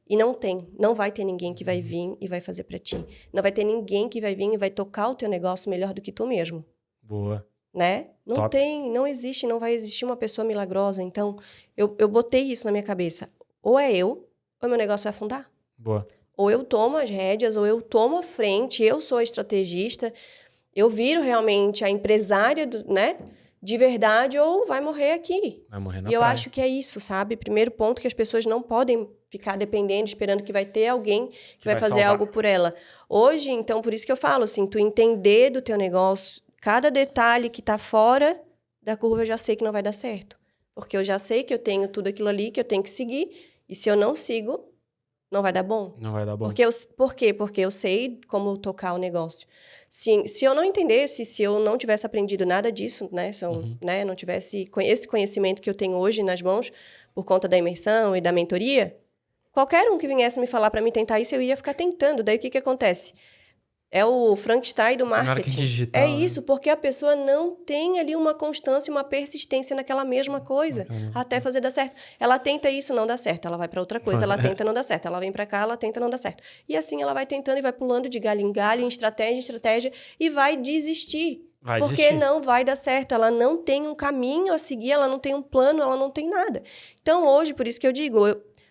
E não vai ter ninguém que vai vir e vai fazer pra ti. Não vai ter ninguém que vai vir e vai tocar o teu negócio melhor do que tu mesmo. Boa. Né? Top. Não existe, não vai existir uma pessoa milagrosa. Então, eu botei isso na minha cabeça. Ou é eu, ou meu negócio vai afundar. Boa. Ou eu tomo as rédeas, ou eu tomo a frente, eu sou a estrategista, eu viro realmente a empresária, né? De verdade, ou vai morrer aqui. Vai morrer na praia. Eu acho que é isso, sabe? Primeiro ponto que as pessoas não podem ficar dependendo, esperando que vai ter alguém que vai fazer algo por ela. Hoje, então, por isso que eu falo, assim, tu entender do teu negócio, cada detalhe que tá fora da curva, eu já sei que não vai dar certo. Porque eu já sei que eu tenho tudo aquilo ali, que eu tenho que seguir, e se eu não sigo, não vai dar bom. Não vai dar bom. Por quê? Porque eu sei como tocar o negócio. Se eu não entendesse, se eu não tivesse aprendido nada disso, né? Se eu não tivesse esse conhecimento que eu tenho hoje nas mãos, por conta da imersão e da mentoria, qualquer um que viesse me falar para mim tentar isso, eu ia ficar tentando. Daí o que acontece? É o Frankenstein do marketing. Digital, é isso, porque a pessoa não tem ali uma constância, uma persistência naquela mesma coisa, até fazer dar certo. Ela tenta isso, não dá certo. Ela vai para outra coisa, ela tenta, não dá certo. Ela vem para cá, ela tenta, não dá certo. E assim ela vai tentando e vai pulando de galho em galho, em estratégia, e vai desistir. Porque não vai dar certo. Ela não tem um caminho a seguir, ela não tem um plano, ela não tem nada. Então, hoje, por isso que eu digo,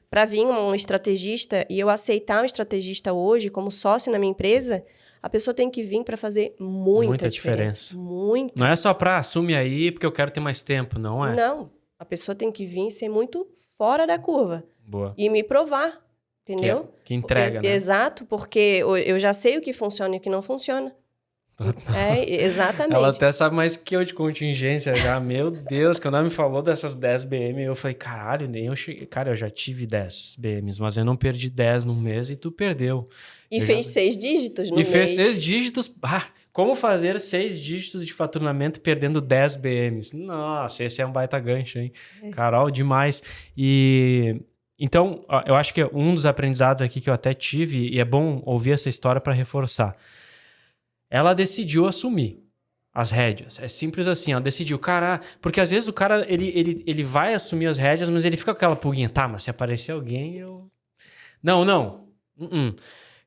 para vir um estrategista e eu aceitar um estrategista hoje como sócio na minha empresa, a pessoa tem que vir para fazer muita diferença. Muito. Não é só para assumir aí porque eu quero ter mais tempo, não é? Não. A pessoa tem que vir e ser muito fora da curva. Boa. E me provar, entendeu? Que entrega, né? Exato, porque eu já sei o que funciona e o que não funciona. Exatamente. Ela até sabe mais que eu de contingência já. Meu Deus, quando ela me falou dessas 10 BM, eu falei, caralho, nem eu cheguei. Cara, eu já tive 10 BMs, mas eu não perdi 10 num mês e tu perdeu. E fez 6 dígitos no mês. E fez 6 dígitos. Como fazer 6 dígitos de faturamento perdendo 10 BMs? Nossa, esse é um baita gancho, hein? Carol, demais. Então, eu acho que um dos aprendizados aqui que eu até tive, e é bom ouvir essa história para reforçar. Ela decidiu assumir as rédeas. É simples assim, ela decidiu. Cara, porque às vezes o cara, ele vai assumir as rédeas, mas ele fica com aquela pulguinha. Tá, mas se aparecer alguém, eu... Não.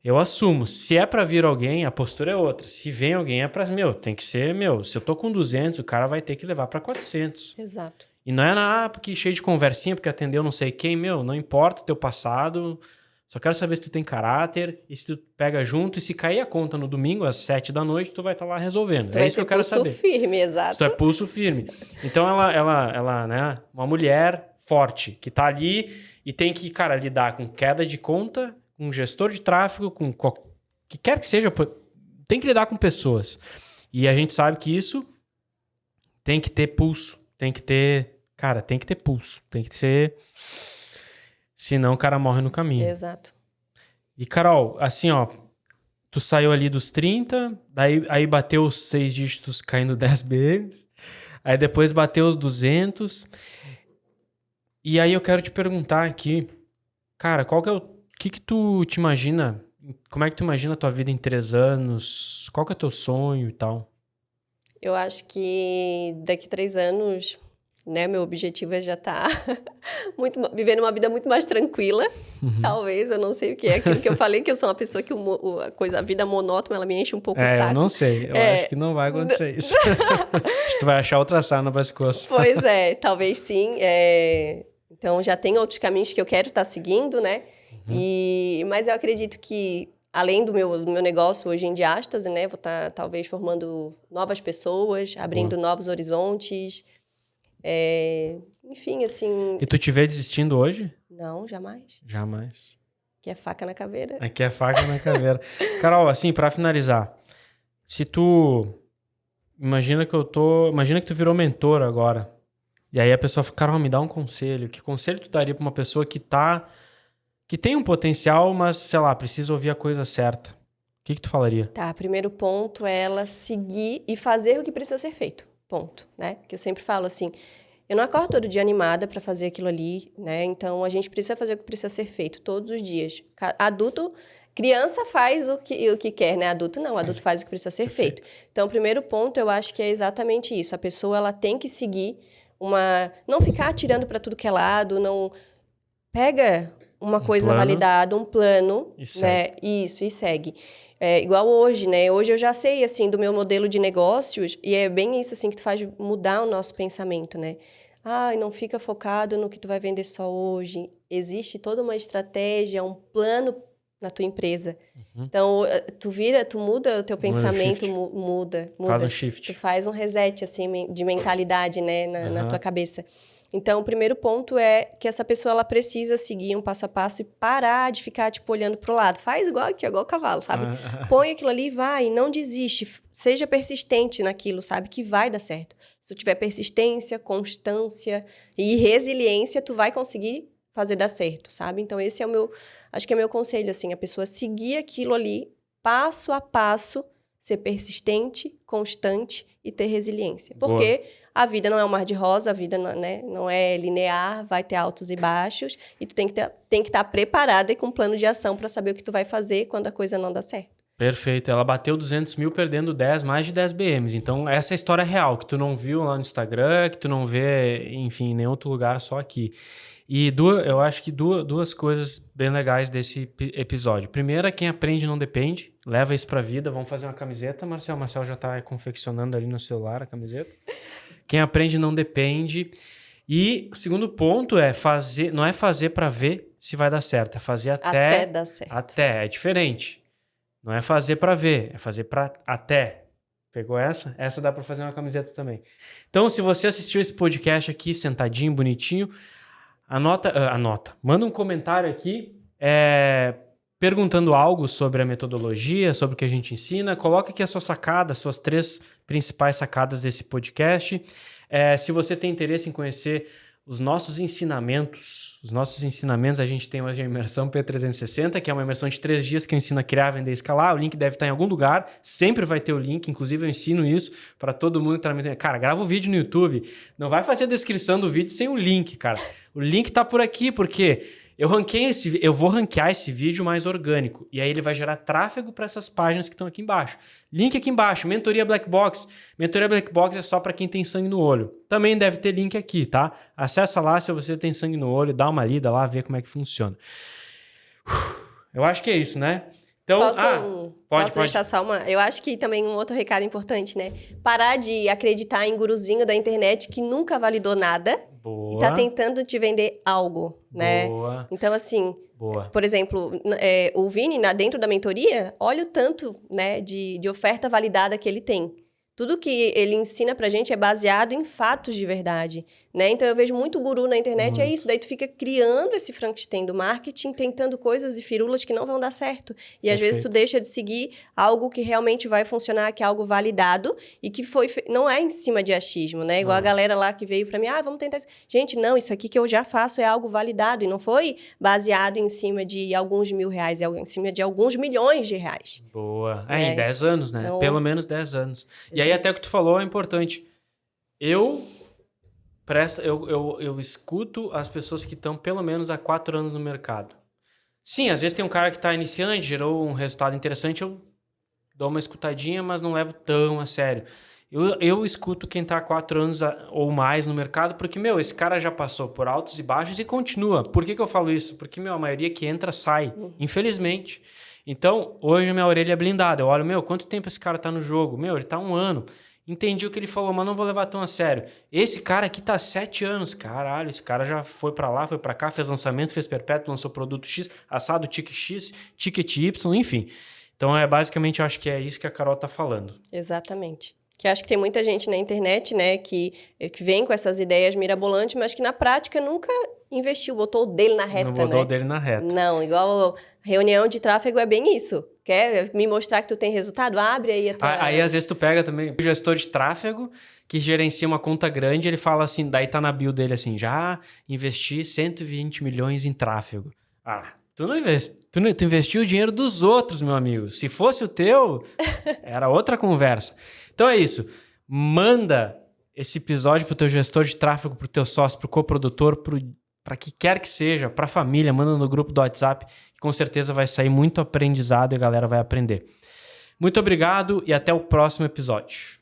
Eu assumo. Se é pra vir alguém, a postura é outra. Se vem alguém, é pra... tem que ser, se eu tô com 200, o cara vai ter que levar pra 400. Exato. E não é porque cheio de conversinha, porque atendeu não sei quem, não importa o teu passado... Só quero saber se tu tem caráter e se tu pega junto. E se cair a conta no domingo, às 7 da noite, tu vai estar lá resolvendo. É isso que eu quero saber. Pulso firme, exato. Tu é pulso firme. Então, ela, né, uma mulher forte, que tá ali e tem que, cara, lidar com queda de conta, com gestor de tráfego, com que quer que seja, tem que lidar com pessoas. E a gente sabe que isso tem que ter pulso, tem que ter pulso, tem que ser... Senão o cara morre no caminho. Exato. E, Carol, assim, tu saiu ali dos 30, aí bateu os 6 dígitos caindo 10 BMs, aí depois bateu os 200. E aí eu quero te perguntar aqui, cara, qual que é o que tu te imagina, como é que tu imagina a tua vida em 3 anos? Qual que é o teu sonho e tal? Eu acho que daqui 3 anos... né, meu objetivo é já estar vivendo uma vida muito mais tranquila. Talvez, eu não sei o que é aquilo que eu falei, que eu sou uma pessoa que a vida monótona, ela me enche um pouco o saco. Eu não sei, eu acho que não vai acontecer isso. Acho que tu vai achar outra sarna para as costas. Pois é, talvez sim. Então, já tem outros caminhos que eu quero estar seguindo, né? Mas eu acredito que além do meu negócio hoje em diástase, né? Vou estar, talvez, formando novas pessoas, abrindo novos horizontes. Enfim, assim... E tu te vê desistindo hoje? Não, jamais. Jamais. Que é faca na caveira. Aqui é faca na caveira. Carol, assim, pra finalizar, se tu... Imagina que tu virou mentor agora. E aí a pessoa fala, Carol, me dá um conselho. Que conselho tu daria pra uma pessoa que tem um potencial, mas, sei lá, precisa ouvir a coisa certa? O que tu falaria? Tá, primeiro ponto é ela seguir e fazer o que precisa ser feito. Ponto, né? Que eu sempre falo assim, eu não acordo todo dia animada para fazer aquilo ali, né? Então, a gente precisa fazer o que precisa ser feito todos os dias. Criança faz o que quer, né? Adulto não, adulto faz o que precisa ser feito. Então, o primeiro ponto, eu acho que é exatamente isso. A pessoa, ela tem que seguir não ficar atirando para tudo que é lado, não... Pega uma coisa validada, um plano, né? Isso, e segue. Igual hoje, né? Hoje eu já sei, assim, do meu modelo de negócios, e é bem isso, assim, que tu faz mudar o nosso pensamento, né? Não fica focado no que tu vai vender só hoje. Existe toda uma estratégia, um plano na tua empresa. Então, tu muda o teu pensamento, muda. Faz um shift. Tu faz um reset, assim, de mentalidade, né, na tua cabeça. Então, o primeiro ponto é que essa pessoa, ela precisa seguir um passo a passo e parar de ficar, tipo, olhando pro lado. Faz igual o cavalo, sabe? Põe aquilo ali e vai, não desiste. Seja persistente naquilo, sabe? Que vai dar certo. Se tu tiver persistência, constância e resiliência, tu vai conseguir fazer dar certo, sabe? Então, esse é acho que é meu conselho, assim, a pessoa seguir aquilo ali, passo a passo, ser persistente, constante e ter resiliência. Porque a vida não é um mar de rosa, a vida não é linear, vai ter altos e baixos, e tu tem que estar preparada e com um plano de ação para saber o que tu vai fazer quando a coisa não dá certo. Perfeito. Ela bateu 200 mil perdendo mais de 10 BMs. Então, essa é a história real, que tu não viu lá no Instagram, que tu não vê, enfim, em nenhum outro lugar, só aqui. E eu acho que duas coisas bem legais desse episódio. Primeira, quem aprende não depende. Leva isso pra vida. Vamos fazer uma camiseta, Marcel. Marcel já tá confeccionando ali no celular a camiseta. Quem aprende não depende. E o segundo ponto não é fazer para ver se vai dar certo. É fazer até dar certo. Até. É diferente. Não é fazer para ver. É fazer para até. Pegou essa? Essa dá para fazer uma camiseta também. Então, se você assistiu esse podcast aqui, sentadinho, bonitinho, anota. Manda um comentário aqui perguntando algo sobre a metodologia, sobre o que a gente ensina. Coloca aqui a sua sacada, suas 3 principais sacadas desse podcast. Se você tem interesse em conhecer os nossos ensinamentos, a gente tem hoje a imersão P360, que é uma imersão de 3 dias que eu ensino a criar, vender e escalar. O link deve estar em algum lugar, sempre vai ter o link, inclusive eu ensino isso para todo mundo que está... Cara, grava o vídeo no YouTube, não vai fazer a descrição do vídeo sem o link, cara. O link tá por aqui, porque eu vou ranquear esse vídeo mais orgânico, e aí ele vai gerar tráfego para essas páginas que estão aqui embaixo. Link aqui embaixo, Mentoria Black Box. Mentoria Black Box é só para quem tem sangue no olho. Também deve ter link aqui, tá? Acessa lá se você tem sangue no olho, dá uma lida lá, vê como é que funciona. Eu acho que é isso, né? Então, posso deixar só uma... Eu acho que também um outro recado importante, né? Parar de acreditar em guruzinho da internet que nunca validou nada. Boa. E tá tentando te vender algo, né? Boa. Então, assim, Boa. Por exemplo, o Vini, dentro da mentoria, olha o tanto, né, de oferta validada que ele tem. Tudo que ele ensina pra gente é baseado em fatos de verdade, né? Então, eu vejo muito guru na internet, é isso. Daí tu fica criando esse Frankenstein do marketing, tentando coisas e firulas que não vão dar certo. E às vezes tu deixa de seguir algo que realmente vai funcionar, que é algo validado e que não é em cima de achismo, né? Igual a galera lá que veio pra mim, vamos tentar isso. Gente, não, isso aqui que eu já faço é algo validado e não foi baseado em cima de alguns R$1.000, é em cima de alguns milhões de reais. Boa. Em 10 anos, né? Então, pelo menos 10 anos. E aí até o que tu falou é importante. Eu escuto as pessoas que estão pelo menos há 4 anos no mercado. Sim, às vezes tem um cara que está iniciante, gerou um resultado interessante, eu dou uma escutadinha, mas não levo tão a sério. Eu escuto quem está há 4 anos ou mais no mercado, porque, esse cara já passou por altos e baixos e continua. Por que eu falo isso? Porque, a maioria que entra sai, infelizmente. Então, hoje minha orelha é blindada. Eu olho, quanto tempo esse cara tá no jogo? Ele tá 1 ano. Entendi o que ele falou, mas não vou levar tão a sério. Esse cara aqui tá há 7 anos. Caralho, esse cara já foi pra lá, foi pra cá, fez lançamento, fez perpétuo, lançou produto X, assado ticket X, ticket Y, enfim. Então, basicamente, eu acho que é isso que a Carol tá falando. Exatamente. Que acho que tem muita gente na internet, né, que vem com essas ideias mirabolantes, mas que na prática nunca investiu, botou o dele na reta, Não botou o né? dele na reta. Não, igual reunião de tráfego é bem isso. Quer me mostrar que tu tem resultado? Abre aí a tua... Aí, às vezes, tu pega também o gestor de tráfego que gerencia uma conta grande, ele fala assim, daí tá na bio dele assim, já investi 120 milhões em tráfego. Tu investiu o dinheiro dos outros, meu amigo. Se fosse o teu, era outra conversa. Então é isso. Manda esse episódio pro teu gestor de tráfego, pro teu sócio, pro coprodutor, para que quer que seja, pra família, manda no grupo do WhatsApp, que com certeza vai sair muito aprendizado e a galera vai aprender. Muito obrigado e até o próximo episódio.